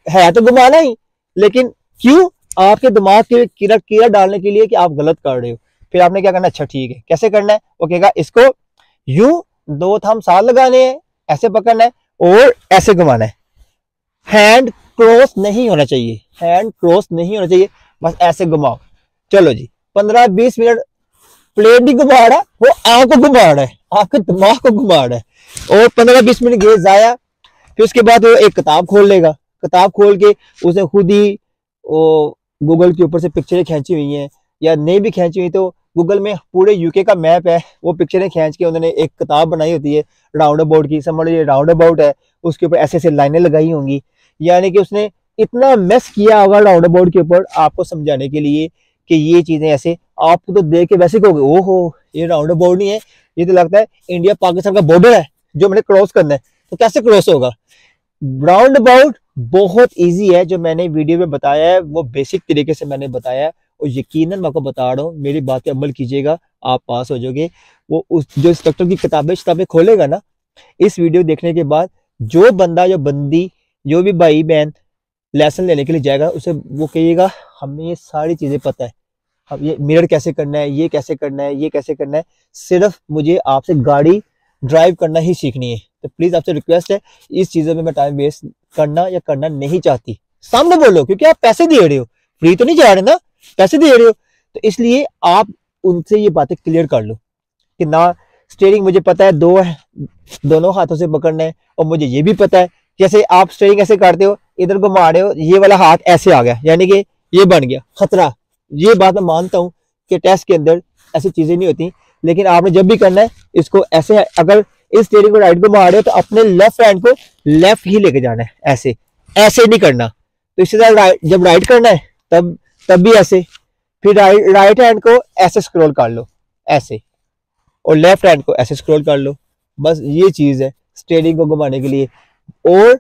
है तो घुमाना ही, लेकिन क्यों, आपके दिमाग के कीड़ा डालने के लिए कि आप गलत कर रहे हो। फिर आपने क्या करना, अच्छा ठीक है, कैसे करना है, वो कहेगा इसको यूं 2 थंब साथ लगाने हैं, ऐसे पकड़ना है और ऐसे घुमाना है। हैंड क्रॉस नहीं होना चाहिए, हैंड क्रॉस नहीं होना चाहिए, बस ऐसे घुमाओ। चलो जी, 15-20 मिनट प्लेट नहीं घुमा रहा, वो आपको घुमा रहा है, आपके दिमाग को घुमा रहा है, और 15-20 मिनट गए जाया। फिर उसके बाद वो एक किताब खोल लेगा, किताब खोल के उसने खुद ही वो गूगल के ऊपर से पिक्चरें खींची हुई हैं, या नहीं भी खींची हुई तो गूगल में पूरे यूके का मैप है, वो पिक्चरें खींच के उन्होंने एक किताब बनाई होती है राउंड अबाउट की, समझ लीजिए राउंड अबाउट है, उसके ऊपर ऐसे ऐसे लाइनें लगाई होंगी। यानी कि उसने इतना मेस किया होगा राउंड अबाउट के ऊपर आपको समझाने के लिए कि ये चीजें ऐसे, आपको तो देख के वैसे कहोगे ओहो ये राउंड अबाउट नहीं है, ये तो लगता है इंडिया पाकिस्तान का बॉर्डर है जो मैंने क्रॉस करना है, तो कैसे क्रॉस होगा। राउंड अबाउट बहुत इजी है, जो मैंने वीडियो में बताया है वो बेसिक तरीके से मैंने बताया है, और यकीनन मैं आपको बता रहा हूँ, मेरी बात पे अमल कीजिएगा, आप पास हो जाओगे। वो उस जो इंस्ट्रक्टर की किताबें खोलेगा ना, इस वीडियो देखने के बाद जो बंदा जो बंदी जो भी भाई बहन लेसन लेने के लिए जाएगा, उसे वो कहिएगा हमें ये सारी चीजें पता है, अब ये मिरर कैसे करना है, ये कैसे करना है, ये कैसे करना है, सिर्फ मुझे आपसे गाड़ी ड्राइव करना ही सीखनी है। तो प्लीज आपसे रिक्वेस्ट है, इस चीजों में मैं टाइम वेस्ट करना या करना नहीं चाहती। सामने बोलो, क्योंकि आप पैसे दे रहे हो, फ्री तो नहीं जा रहे ना, पैसे दे रहे हो, तो इसलिए आप उनसे ये बातें क्लियर कर लो कि ना स्टीयरिंग मुझे पता है दोनों हाथों से पकड़ना है, और मुझे ये भी पता है जैसे आप स्टीयरिंग ऐसे करते हो, इधर घुमा रहे हो, ये वाला हाथ ऐसे आ गया, यानी कि ये बन गया खतरा। ये बात मैं मानता हूँ कि टेस्ट के अंदर ऐसी चीजें नहीं होती, लेकिन आपने जब भी करना है इसको ऐसे, अगर इस स्टीयरिंग को राइट घुमा रहे हो तो अपने लेफ्ट हैंड को लेफ्ट ही लेके जाना है, ऐसे ऐसे नहीं करना। तो इससे जब राइट करना है तब भी ऐसे, फिर राइट हैंड को ऐसे स्क्रॉल कर लो ऐसे, और लेफ्ट हैंड को ऐसे स्क्रॉल कर लो, बस ये चीज है स्टीयरिंग को घुमाने के लिए। और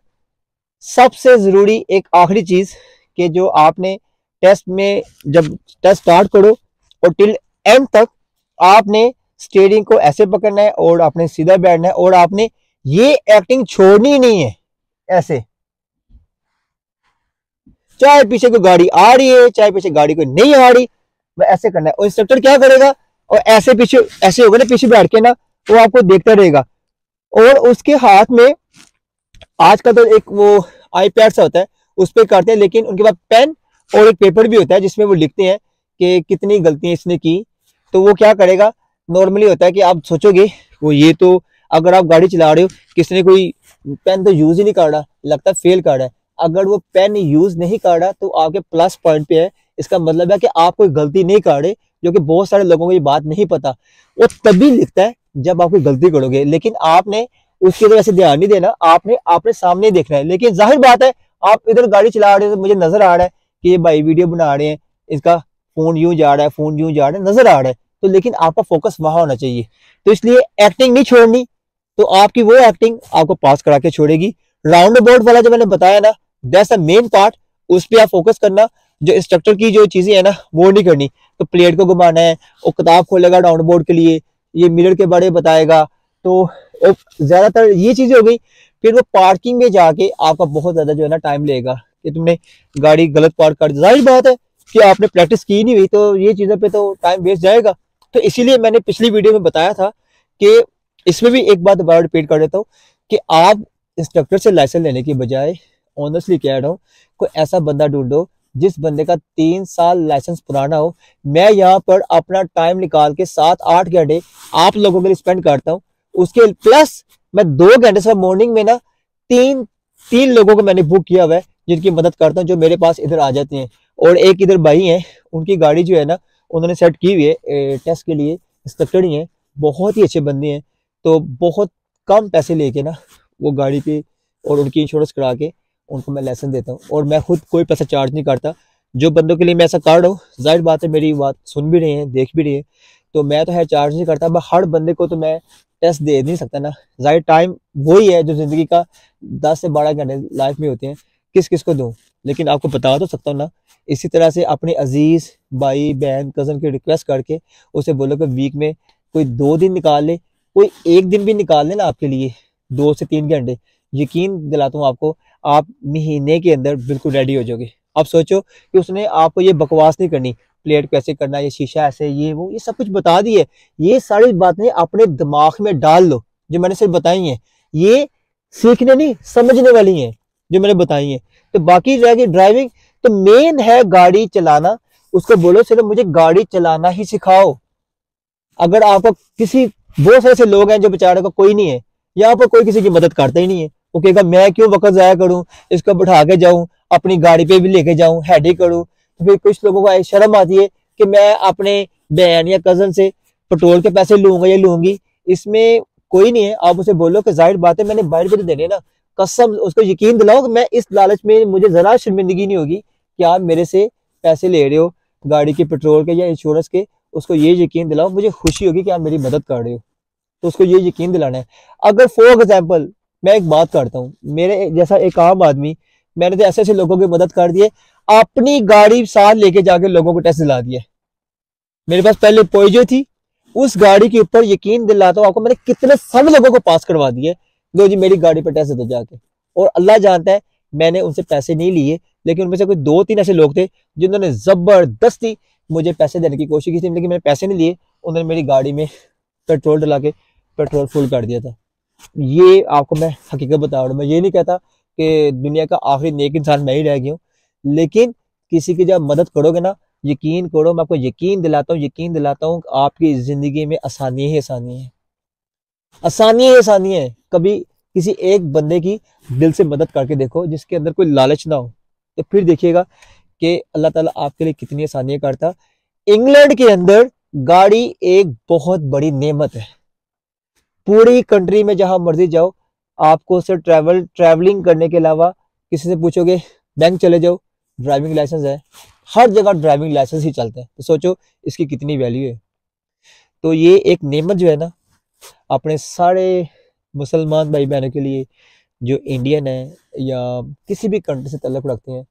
सबसे जरूरी एक आखिरी चीज कि जो आपने टेस्ट में जब टेस्ट स्टार्ट करो और टिल एंड तक आपने स्टीयरिंग को ऐसे पकड़ना है और आपने सीधा बैठना है, और आपने ये एक्टिंग छोड़नी नहीं है ऐसे, चाहे पीछे कोई गाड़ी आ रही है चाहे पीछे गाड़ी कोई नहीं आ रही, वह ऐसे करना है। और इंस्ट्रक्टर क्या करेगा, और ऐसे पीछे ऐसे होगा ना, पीछे बैठ के ना वो आपको देखता रहेगा, और उसके हाथ में आजकल तो एक वो आईपैड सा होता है उस पर करते हैं, लेकिन उनके पास पेन और एक पेपर भी होता है जिसमें वो लिखते हैं कि कितनी गलतियां इसने की। तो वो क्या करेगा, नॉर्मली होता है कि आप सोचोगे वो ये तो, अगर आप गाड़ी चला रहे हो किसने कोई पेन तो यूज ही नहीं कर रहा, लगता है फेल कर रहा है। अगर वो पेन यूज नहीं कर रहा तो आपके प्लस पॉइंट पे है, इसका मतलब है कि आप कोई गलती नहीं कर रहे, जो कि बहुत सारे लोगों को ये बात नहीं पता। वो तभी लिखता है जब आप कोई गलती करोगे, लेकिन आपने उसकी वजह से ध्यान नहीं देना, आपने सामने देखना है। लेकिन जाहिर बात है आप इधर गाड़ी चला रहे हो तो मुझे नजर आ रहा है कि ये भाई वीडियो बना रहे हैं, इसका फोन यूं जा रहा है, फोन यूं जा रहा है, नजर आ रहा है, तो लेकिन आपका फोकस वहां होना चाहिए। तो इसलिए एक्टिंग नहीं छोड़नी, तो आपकी वो एक्टिंग आपको पास करा के छोड़ेगी। राउंड अबाउट वाला जो मैंने बताया ना, दैट्स द मेन पार्ट, उस पर आप फोकस करना। जो इंस्ट्रक्टर की जो चीजें है ना वो नहीं करनी। तो प्लेट को घुमाना है, वो किताब खोलेगा राउंड अबाउट के लिए, ये मिरर के बारे में बताएगा। तो ज्यादातर ये चीजें हो गई। फिर वो पार्किंग में जाके आपका बहुत ज्यादा जो है ना टाइम लेगा कि तुमने गाड़ी गलत पार्क कर दी। जाहिर बात है कि आपने प्रैक्टिस की नहीं हुई, तो ये चीजों पे तो टाइम वेस्ट जाएगा। तो इसीलिए मैंने पिछली वीडियो में बताया था कि इसमें भी एक बात दोबारा रिपीट कर देता हूँ कि आप इंस्ट्रक्टर से लाइसेंस लेने की बजाय, ऑनेस्टली कह रहा हूँ, कोई ऐसा बंदा ढूंढो जिस बंदे का 3 साल लाइसेंस पुराना हो। मैं यहाँ पर अपना टाइम निकाल के 7-8 घंटे आप लोगों के लिए स्पेंड करता हूँ। उसके प्लस मैं 2 घंटे से मॉर्निंग में ना तीन लोगों को मैंने बुक किया हुआ है जिनकी मदद करता हूँ, जो मेरे पास इधर आ जाते हैं। और एक इधर भाई हैं, उनकी गाड़ी जो है ना उन्होंने सेट की हुई है टेस्ट के लिए, इंस्ट्रक्टर ही है, बहुत ही अच्छे बंदे हैं। तो बहुत कम पैसे लेके ना वो गाड़ी पे और उनकी इंश्योरेंस करा के उनको मैं लाइसेंस देता हूँ। और मैं खुद कोई पैसा चार्ज नहीं करता। जो बंदों के लिए मैं ऐसा कर रहा हूँ, जाहिर बात है मेरी बात सुन भी रहे हैं, देख भी रहे हैं, तो मैं तो है चार्ज नहीं करता। मैं हर बंदे को तो मैं टेस्ट दे नहीं सकता ना। जाहिर टाइम वही है जो जिंदगी का 10 से 12 घंटे लाइफ में होते हैं, किस किस को दूं। लेकिन आपको बता तो सकता हूँ ना। इसी तरह से अपने अजीज भाई बहन कजन की रिक्वेस्ट करके उसे बोलो कि वीक में कोई 2 दिन निकाल ले, कोई 1 दिन भी निकाल ले ना आपके लिए 2 से 3 घंटे, यकीन दिलाता हूँ आपको, आप महीने के अंदर बिल्कुल रेडी हो जाओगे। आप सोचो कि उसने आपको ये बकवास नहीं करनी, प्लेट कैसे करना, ये शीशा ऐसे, ये वो, ये सब कुछ बता दी है। ये सारी बातें अपने दिमाग में डाल लो जो मैंने सिर्फ बताई हैं। ये सीखने नहीं, समझने वाली हैं जो मैंने बताई हैं। तो बाकी रह गई ड्राइविंग, तो मेन है गाड़ी चलाना। उसको बोलो सिर्फ मुझे गाड़ी चलाना ही सिखाओ। अगर आपको किसी, बहुत सारे ऐसे लोग हैं जो बेचारे को कोई नहीं है, यहाँ पर कोई किसी की मदद करता ही नहीं है। वो कहेगा मैं क्यों वक्त जाया करूं, इसको बैठा के जाऊं, अपनी गाड़ी पे भी लेके जाऊं, हेडी करूं। तो फिर कुछ लोगों को शर्म आती है कि मैं अपने बहन या कजन से पेट्रोल के पैसे लूंगा या लूंगी। इसमें कोई नहीं है। आप उसे बोलो कि जाहिर बात है मैंने बाहर भी तो देने ना, कसम उसको यकीन दिलाओ कि मैं इस लालच में मुझे जरा शर्मिंदगी नहीं होगी कि आप मेरे से पैसे ले रहे हो गाड़ी के पेट्रोल के या इंश्योरेंस के। उसको ये यकीन दिलाओ, मुझे खुशी होगी कि आप मेरी मदद कर रहे हो। तो उसको ये यकीन दिलाना है। अगर फॉर एग्जाम्पल मैं एक बात करता हूँ, मेरे जैसा एक आम आदमी, मैंने तो ऐसे ऐसे लोगों की मदद कर दी है, अपनी गाड़ी साथ लेके जाके लोगों को टेस्ट दिला दिया। मेरे पास पहले पोइजो थी, उस गाड़ी के ऊपर यकीन दिलाता हूँ आपको, मैंने कितने सब लोगों को पास करवा दिए। लो जी मेरी गाड़ी पर टेस्ट दे दो जाके। और अल्लाह जानता है मैंने उनसे पैसे नहीं लिए, लेकिन उनमें से कोई 2-3 ऐसे लोग थे जिन्होंने जबरदस्ती मुझे पैसे देने की कोशिश की थी, लेकिन मैंने पैसे नहीं लिए। उन्होंने मेरी गाड़ी में पेट्रोल डला के पेट्रोल फुल कर दिया था। ये आपको मैं हकीकत बता रहा हूँ। मैं ये नहीं कहता कि दुनिया का आखिरी नेक इंसान मैं ही रह गया हूँ, लेकिन किसी की जब मदद करोगे ना, यकीन करो, मैं आपको यकीन दिलाता हूँ आपकी जिंदगी में आसानी ही आसानी है, आसानी ही आसानी है। कभी किसी एक बंदे की दिल से मदद करके देखो जिसके अंदर कोई लालच ना हो, तो फिर देखिएगा कि अल्लाह ताला आपके लिए कितनी आसानियां करता। इंग्लैंड के अंदर गाड़ी एक बहुत बड़ी नेमत है। पूरी कंट्री में जहां मर्जी जाओ, आपको सिर्फ ट्रैवलिंग करने के अलावा, किसी से पूछोगे बैंक चले जाओ, ड्राइविंग लाइसेंस है, हर जगह ड्राइविंग लाइसेंस ही चलता है। तो सोचो इसकी कितनी वैल्यू है। तो ये एक नेमत जो है ना, अपने सारे मुसलमान भाई बहनों के लिए, जो इंडियन है या किसी भी कंट्री से ताल्लुक़ रखते हैं,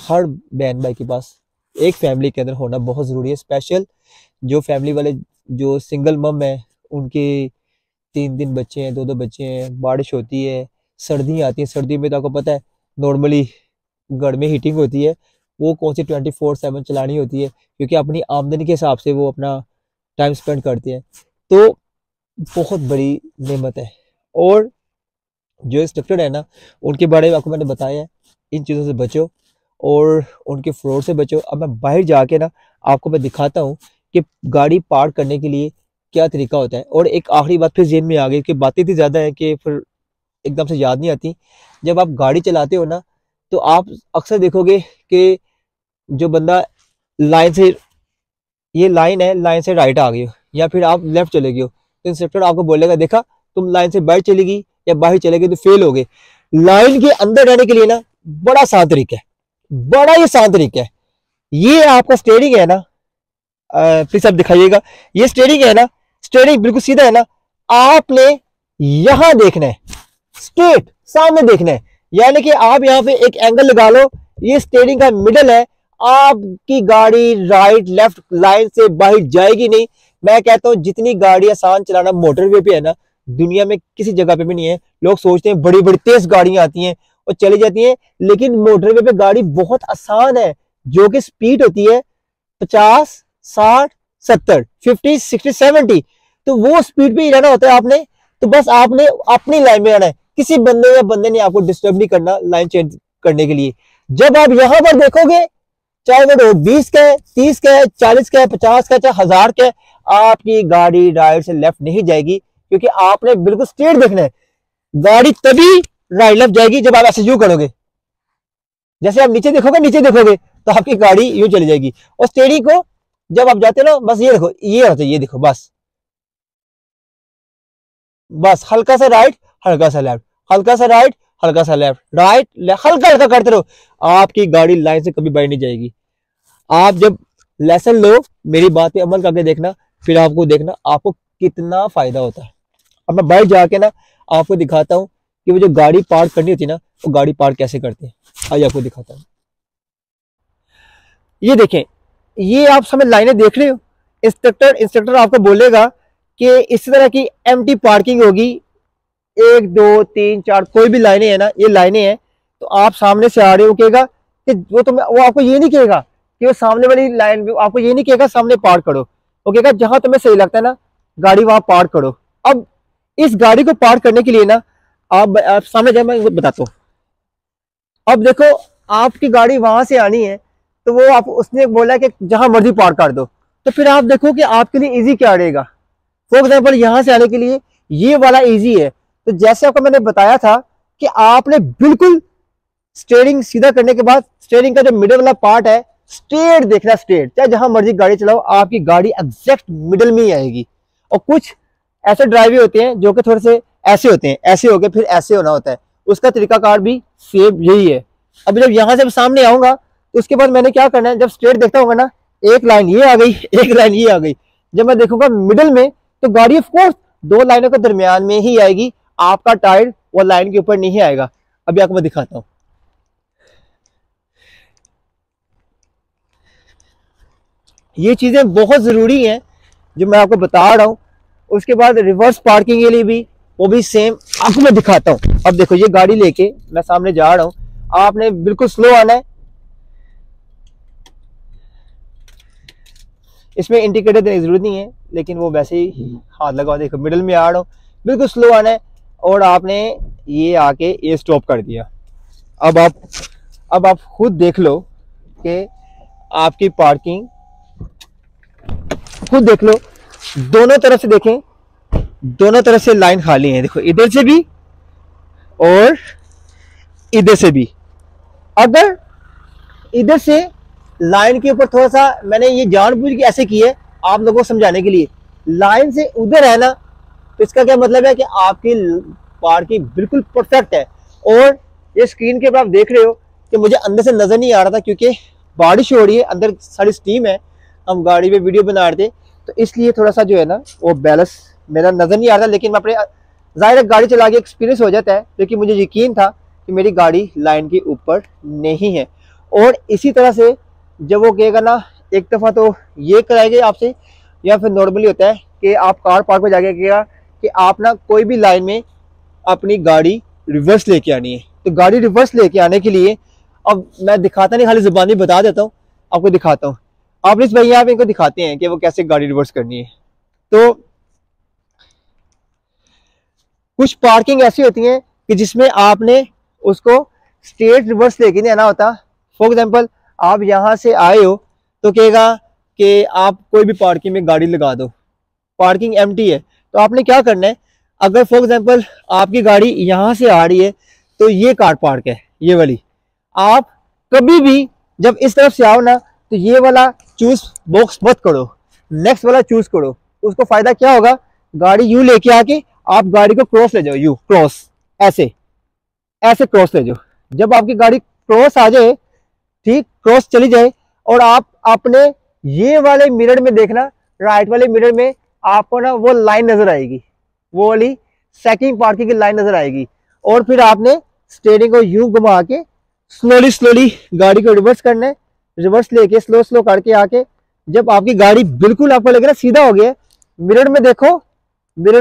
हर बहन भाई के पास एक फैमिली के अंदर होना बहुत ज़रूरी है। स्पेशल जो फैमिली वाले, जो सिंगल मम है, उनके 3 बच्चे हैं, 2 बच्चे हैं, बारिश होती है, सर्दी आती है। सर्दी में तो आपको पता है नॉर्मली घर में हीटिंग होती है, वो कौन सी 24/7 चलानी होती है, क्योंकि अपनी आमदनी के हिसाब से वो अपना टाइम स्पेंड करते हैं। तो बहुत बड़ी नेमत है। और जो इंस्ट्रक्टर है ना, उनके बारे में आपको मैंने बताया है, इन चीज़ों से बचो और उनके फ्रॉड से बचो। अब मैं बाहर जाके ना आपको मैं दिखाता हूँ कि गाड़ी पार्क करने के लिए क्या तरीका होता है। और एक आखिरी बात फिर जेहन में आ गई कि बातें इतनी ज़्यादा है कि फिर एकदम से याद नहीं आती। जब आप गाड़ी चलाते हो ना, तो आप अक्सर देखोगे कि जो बंदा लाइन से, ये लाइन है, लाइन से राइट आ गई हो या फिर आप लेफ्ट चले गए हो, तो इंस्ट्रक्टर आपको बोलेगा देखा तुम लाइन से बाहर चली गई या बाहर चले गए तो फेल हो गए। लाइन के अंदर रहने के लिए ना बड़ा आसान तरीका है, बड़ा ही आसान तरीका है। ये आपका स्टीयरिंग है ना, प्लीज आप दिखाइएगा, ये स्टीयरिंग है ना, स्टीयरिंग बिल्कुल सीधा है ना, आपने यहां देखना है, स्ट्रेट सामने देखना है। यानी कि आप यहाँ पे एक एंगल लगा लो, ये स्टीयरिंग का मिडल है, आपकी गाड़ी राइट लेफ्ट लाइन से बाहर जाएगी नहीं। मैं कहता हूँ जितनी गाड़ी आसान चलाना मोटरवे पे है ना, दुनिया में किसी जगह पे भी नहीं है। लोग सोचते हैं बड़ी बड़ी तेज गाड़ियां आती हैं और चली जाती हैं, लेकिन मोटरवे पे गाड़ी बहुत आसान है। जो कि स्पीड होती है 50, 60, 70, 50, 60, 70, तो वो स्पीड पे ही रहना होता है आपने। तो बस आपने अपनी लाइन में रहना है, किसी बंदे या बंदे ने आपको डिस्टर्ब नहीं करना लाइन चेंज करने के लिए। जब आप यहां पर देखोगे, चाहे वो रोड 20 का है, 30 का है, 40 का है, 50 का है, चाहे 1000 का है, आपकी गाड़ी राइट से लेफ्ट नहीं जाएगी, क्योंकि आपने बिल्कुल स्ट्रेट देखना है। गाड़ी तभी राइट लेफ्ट जाएगी जब आप ऐसे यूं करोगे। जैसे आप नीचे देखोगे तो आपकी गाड़ी यूं चली जाएगी। और स्टेयरिंग को जब आप जाते हो ना, बस ये देखो, ये होता है, ये देखो, बस बस हल्का सा राइट, हल्का सा लेफ्ट, हल्का सा राइट, हल्का सा लेफ्ट, राइट हल्का हल्का करते रहो, आपकी गाड़ी लाइन से कभी बढ़ नहीं जाएगी। आप जब लेसन लो, मेरी बात पे अमल करके देखना, फिर आपको देखना आपको कितना फायदा होता है। अब मैं बाइक जाके ना आपको दिखाता हूँ कि वो जो गाड़ी पार्क करनी होती है ना, वो गाड़ी पार्क कैसे करते हैं। आइए आपको दिखाता हूँ। ये देखें, ये आप समय लाइनें देख रहे हो। इंस्ट्रक्टर आपको बोलेगा कि इस तरह की एम्प्टी पार्किंग होगी, 1 2 3 4 कोई भी लाइनें है ना, ये लाइनें हैं। तो आप सामने से आ रहे हो, कहेगा कि वो आपको ये नहीं कहेगा कि वो सामने वाली लाइन में, आपको ये नहीं कहेगा सामने पार्क करो। वो कहेगा जहां तुम्हें सही लगता है ना गाड़ी, वहां पार्क करो। अब इस गाड़ी को पार्क करने के लिए ना आप सामने जाए, मैं बताता हूँ। अब देखो, आपकी गाड़ी वहां से आनी है, तो वो आप उसने बोला कि जहां मर्जी पार्क कर दो। तो फिर आप देखो कि आपके लिए इजी क्या रहेगा। फॉर एग्जाम्पल, यहां से आने के लिए ये वाला इजी है। तो जैसे आपको मैंने बताया था कि आपने बिल्कुल स्टीयरिंग सीधा करने के बाद स्टीयरिंग का जो मिडिल वाला पार्ट है, स्ट्रेट देखना, स्ट्रेट, चाहे जहां मर्जी गाड़ी चलाओ, आपकी गाड़ी एग्जैक्ट मिडिल में ही आएगी। और कुछ ऐसे ड्राइव होते हैं जो कि थोड़े से ऐसे होते हैं, ऐसे हो गए फिर ऐसे होना होता है, उसका तरीकाकार भी सेम यही है। अब जब यहां से सामने आऊंगा तो उसके बाद मैंने क्या करना है, जब स्ट्रेट देखता होगा ना, एक लाइन ये आ गई, एक लाइन ये आ गई, जब मैं देखूंगा मिडिल में, तो गाड़ी ऑफ कोर्स 2 लाइनों के दरमियान में ही आएगी, आपका टायर वो लाइन के ऊपर नहीं आएगा। अभी आपको मैं दिखाता हूं। ये चीजें बहुत जरूरी हैं जो मैं आपको बता रहा हूं। उसके बाद रिवर्स पार्किंग के लिए भी वो भी सेम आपको मैं दिखाता हूं। अब देखो, ये गाड़ी लेके मैं सामने जा रहा हूं, आपने बिल्कुल स्लो आना है। इसमें इंडिकेटर देने की जरूरत नहीं है, लेकिन वो वैसे ही हाथ लगा, देखो मिडिल में आ रहा हूँ, बिल्कुल स्लो आना है। और आपने ये आके ये स्टॉप कर दिया। अब आप खुद देख लो कि आपकी पार्किंग, खुद देख लो, दोनों तरफ से देखें, दोनों तरफ से लाइन खाली है। देखो, इधर से भी और इधर से भी। अगर इधर से लाइन के ऊपर थोड़ा सा, मैंने ये जानबूझ के ऐसे की है आप लोगों को समझाने के लिए, लाइन से उधर है ना, तो इसका क्या मतलब है कि आपकी पार्किंग बिल्कुल परफेक्ट है। और ये स्क्रीन के ऊपर आप देख रहे हो कि मुझे अंदर से नजर नहीं आ रहा था, क्योंकि बारिश हो रही है, अंदर सारी स्टीम है, हम गाड़ी पे वीडियो बना रहे थे, तो इसलिए थोड़ा सा जो है ना वो बैलेंस मेरा नजर नहीं आ रहा। लेकिन मैं अपने जाहिर गाड़ी चला के एक्सपीरियंस हो जाता है, क्योंकि मुझे यकीन था कि मेरी गाड़ी लाइन के ऊपर नहीं है। और इसी तरह से जब वो कहेगा ना, एक दफ़ा तो ये कराएंगे आपसे, या फिर नॉर्मली होता है कि आप कार पार्क में जाके कहेगा कि आप ना कोई भी लाइन में अपनी गाड़ी रिवर्स लेके आनी है। तो गाड़ी रिवर्स लेके आने के लिए, अब मैं दिखाता नहीं, खाली जुबानी बता देता हूँ, आपको दिखाता हूँ। आप इस भैया आप इनको दिखाते हैं कि वो कैसे गाड़ी रिवर्स करनी है। तो कुछ पार्किंग ऐसी होती हैं कि जिसमें आपने उसको स्ट्रेट रिवर्स लेके नहीं आना होता। फॉर एग्जाम्पल, आप यहाँ से आए हो तो कहेगा कि आप कोई भी पार्किंग में गाड़ी लगा दो, पार्किंग एम्प्टी है, तो आपने क्या करना है, अगर फॉर एग्जाम्पल आपकी गाड़ी यहाँ से आ रही है, तो ये कार पार्क है, ये वाली, आप कभी भी जब इस तरफ से आओ ना, तो ये वाला चूज बॉक्स मत करो, नेक्स्ट वाला चूज करो। उसको फायदा क्या होगा, गाड़ी यूं लेके आके आप गाड़ी को क्रॉस ले जाओ, यू क्रॉस, ऐसे ऐसे क्रॉस ले जाओ। जब आपकी गाड़ी क्रॉस आ जाए, ठीक क्रॉस चली जाए, और आप अपने ये वाले मिरर में देखना, राइट वाले मिरर में आपको ना वो लाइन नजर आएगी, वो वाली सेकंड पार्किंग की लाइन नजर आएगी। और फिर आपने स्टीयरिंग को यूं घुमा के स्लोली स्लोली गाड़ी को रिवर्स करना है, रिवर्स लेके स्लो स्लो करके आके, जब आपकी गाड़ी बिल्कुल आपको लगेगा सीधा हो गया, मिरर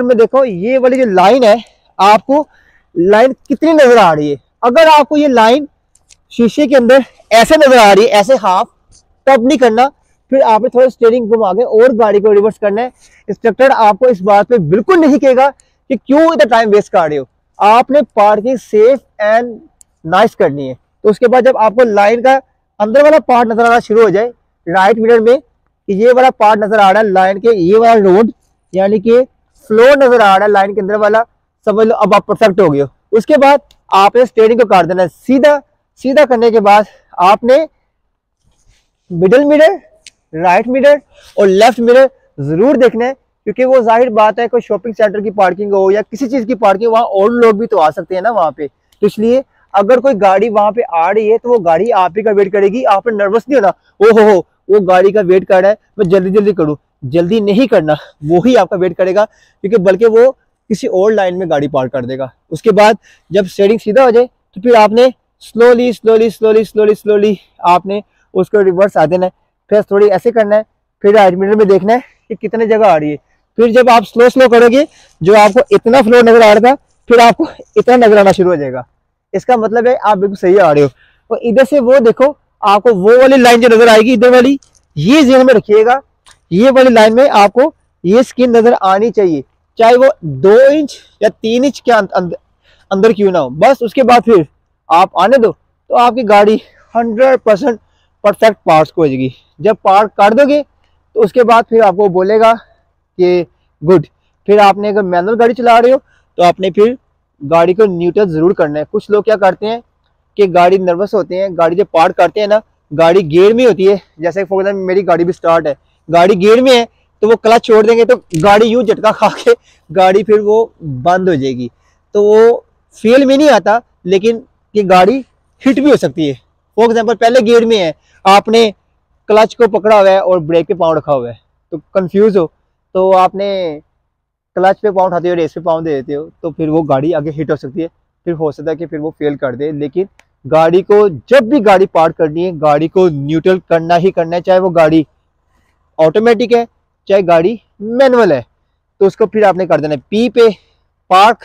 में देखो ये वाली जो लाइन है, आपको लाइन कितनी नजर आ रही है। अगर आपको ये लाइन शीशे के अंदर ऐसे नजर आ रही है, ऐसे हाफ, तब नहीं करना, फिर आपने थोड़ा स्टीयरिंग घुमा के और गाड़ी को रिवर्स करना है। इंस्ट्रक्टर आपको इस बात पे बिल्कुल नहीं कहेगा कि क्यों इतना टाइम वेस्ट कर रहे हो। आपने पार्किंग सेफ एंड नाइस करनी है। तो उसके बाद जब आपको लाइन का अंदर वाला पार्ट नजर आना शुरू हो जाए राइट मिरर में, कि ये वाला पार्ट नजर आ रहा है लाइन के, ये वाला रोड यानी कि फ्लोर नजर आ रहा है लाइन के अंदर वाला, समझ लो अब आप परफेक्ट हो गए हो। उसके बाद आपने स्टीयरिंग को काट देना है सीधा। सीधा करने के बाद आपने मिडल मिरर, राइट मिरर और लेफ्ट मिरर जरूर देखना है, क्योंकि वो जाहिर बात है कोई शॉपिंग सेंटर की पार्किंग हो या किसी चीज की पार्किंग, वहां और लोग भी तो आ सकते हैं ना वहां पे। तो इसलिए अगर कोई गाड़ी वहां पे आ रही है तो वो गाड़ी आप ही का वेट करेगी। आपने नर्वस नहीं होना, ओ हो वो गाड़ी का वेट कर रहा है, मैं जल्दी जल्दी करूँ। जल्दी नहीं करना, वो ही आपका वेट करेगा, क्योंकि बल्कि वो किसी और लाइन में गाड़ी पार्क कर देगा। उसके बाद जब स्टीयरिंग सीधा हो जाए तो फिर आपने slowly slowly slowly slowly slowly आपने उसको रिवर्स आ देना है, फिर थोड़ी ऐसे करना है, फिर राइट मिरर में देखना है कि कितने जगह आ रही है। फिर जब आप स्लो स्लो करोगे, जो आपको इतना फ्लो नजर आ रहा था फिर आपको इतना नजर आना शुरू हो जाएगा। इसका मतलब है आप बिल्कुल सही आ रहे हो। और इधर से वो देखो, आपको वो वाली लाइन जो नजर आएगी इधर वाली, ये ध्यान में रखिएगा, ये वाली लाइन में आपको ये स्किन नजर आनी चाहिए, चाहे वो 2 इंच या 3 इंच के अंदर क्यों ना हो। बस उसके बाद फिर आप आने दो तो आपकी गाड़ी 100% परफेक्ट पार्क हो जाएगी। जब पार्क कर दोगे तो उसके बाद फिर आपको बोलेगा कि गुड। फिर आपने अगर मैनुअल गाड़ी चला रहे हो तो आपने फिर गाड़ी को न्यूट्रल जरूर करना है। कुछ लोग क्या करते हैं कि गाड़ी नर्वस होते हैं, गाड़ी जब पार्क करते हैं ना, गाड़ी गियर में होती है, जैसे फॉर एग्जाम्पल मेरी गाड़ी भी स्टार्ट है, गाड़ी गियर में है तो वो क्लच छोड़ देंगे तो गाड़ी यूं झटका खा के गाड़ी फिर वो बंद हो जाएगी। तो वो फील में नहीं आता, लेकिन ये गाड़ी हिट भी हो सकती है। फॉर एग्जाम्पल पहले गियर में है, आपने क्लच को पकड़ा हुआ है और ब्रेक पे पाँव रखा हुआ है, तो कंफ्यूज हो तो आपने क्लच पे पाँव उठाते हो, रेस पे पाँव दे देते हो, तो फिर वो गाड़ी आगे हिट हो सकती है। फिर हो सकता है कि फिर वो फेल कर दे। लेकिन गाड़ी को जब भी गाड़ी पार्क करनी है, गाड़ी को न्यूट्रल करना ही करना है, चाहे वो गाड़ी ऑटोमेटिक है चाहे गाड़ी मैनुअल है। तो उसको फिर आपने कर देना है पी पे पार्क।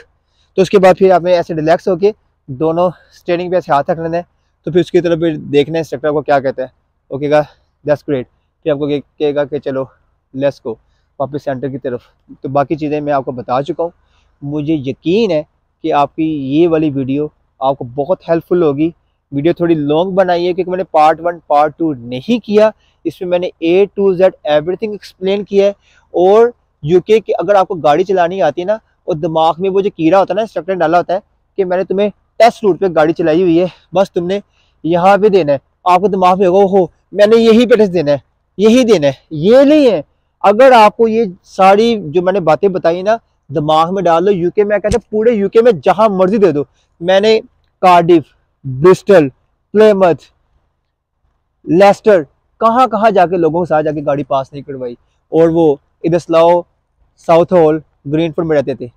तो उसके बाद फिर आपने ऐसे रिलैक्स होके दोनों स्टीयरिंग पे ऐसे हाथ रख लेना है। तो फिर उसकी तरफ फिर देखना है इंस्ट्रक्टर को क्या कहता है। ओकेगा दैट्स ग्रेट, फिर आपको कहेगा कि चलो लेट्स गो वापस सेंटर की तरफ। तो बाकी चीज़ें मैं आपको बता चुका हूँ। मुझे यकीन है कि आपकी ये वाली वीडियो आपको बहुत हेल्पफुल होगी। वीडियो थोड़ी लॉन्ग बनाई है क्योंकि मैंने पार्ट 1 पार्ट 2 नहीं किया, इसमें मैंने A to Z everything explain किया है। और यूके की अगर आपको गाड़ी चलानी आती है ना, और दिमाग में वो जो कीड़ा होता है ना, इंस्ट्रक्टर डाला होता है कि मैंने तुम्हें टेस्ट रूट पे गाड़ी चलाई हुई है, बस तुमने यहाँ पे देना है। आपको दिमाग में होगा हो मैंने यही पे टेस्ट देना है, यही देना है, ये नहीं है। अगर आपको ये सारी जो मैंने बातें बताई ना दिमाग में डाल लो, यूके में कहते हैं पूरे यूके में जहां मर्जी दे दो। मैंने कार्डिफ, ब्रिस्टल, प्लेमथ, लेस्टर कहाँ कहाँ जाके लोगों के साथ जाके गाड़ी पास नहीं करवाई, और वो इधर स्लाओ, साउथ हॉल, ग्रीनफील्ड में रहते थे।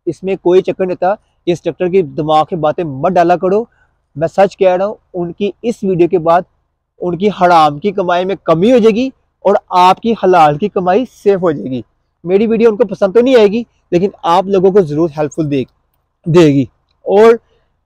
इसमें कोई चक्कर नहीं था। इंस्ट्रक्टर की दिमाग की बातें मत डाला करो। मैं सच कह रहा हूँ, उनकी इस वीडियो के बाद उनकी हराम की कमाई में कमी हो जाएगी और आपकी हलाल की कमाई सेफ हो जाएगी। मेरी वीडियो उनको पसंद तो नहीं आएगी, लेकिन आप लोगों को जरूर हेल्पफुल देगी। और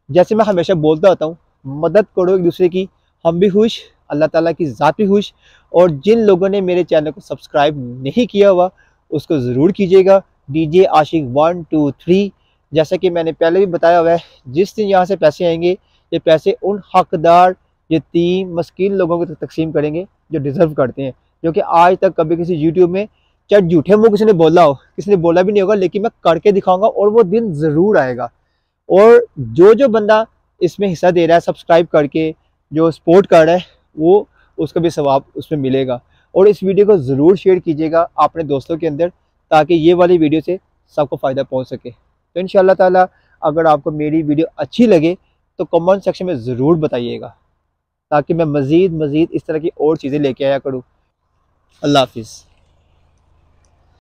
जैसे मैं हमेशा बोलता होता हूँ, मदद करो एक दूसरे की, हम भी खुश, अल्लाह ताला की ज़ात भी खुश। और जिन लोगों ने मेरे चैनल को सब्सक्राइब नहीं किया हुआ उसको ज़रूर कीजिएगा। DJ आशिक 1 2 3। जैसा कि मैंने पहले भी बताया हुआ है, जिस दिन यहाँ से पैसे आएंगे ये पैसे उन हकदार यतीम मस्कीन लोगों को तकसीम करेंगे जो डिज़र्व करते हैं, जो कि आज तक कभी किसी यूट्यूब में चाहे झूठे मुँह किसी ने बोला हो, किसी ने बोला भी नहीं होगा, लेकिन मैं करके दिखाऊंगा और वो दिन ज़रूर आएगा। और जो बंदा इसमें हिस्सा दे रहा है सब्सक्राइब करके, जो सपोर्ट कर रहा है, वो उसका भी सवाब उसमें मिलेगा। और इस वीडियो को ज़रूर शेयर कीजिएगा अपने दोस्तों के अंदर, ताकि ये वाली वीडियो से सबको फ़ायदा पहुंच सके। तो इंशाअल्लाह ताला अगर आपको मेरी वीडियो अच्छी लगे तो कमेंट सेक्शन में ज़रूर बताइएगा, ताकि मैं मज़ीद इस तरह की और चीज़ें लेके आया करूँ। अल्लाह हाफिज़।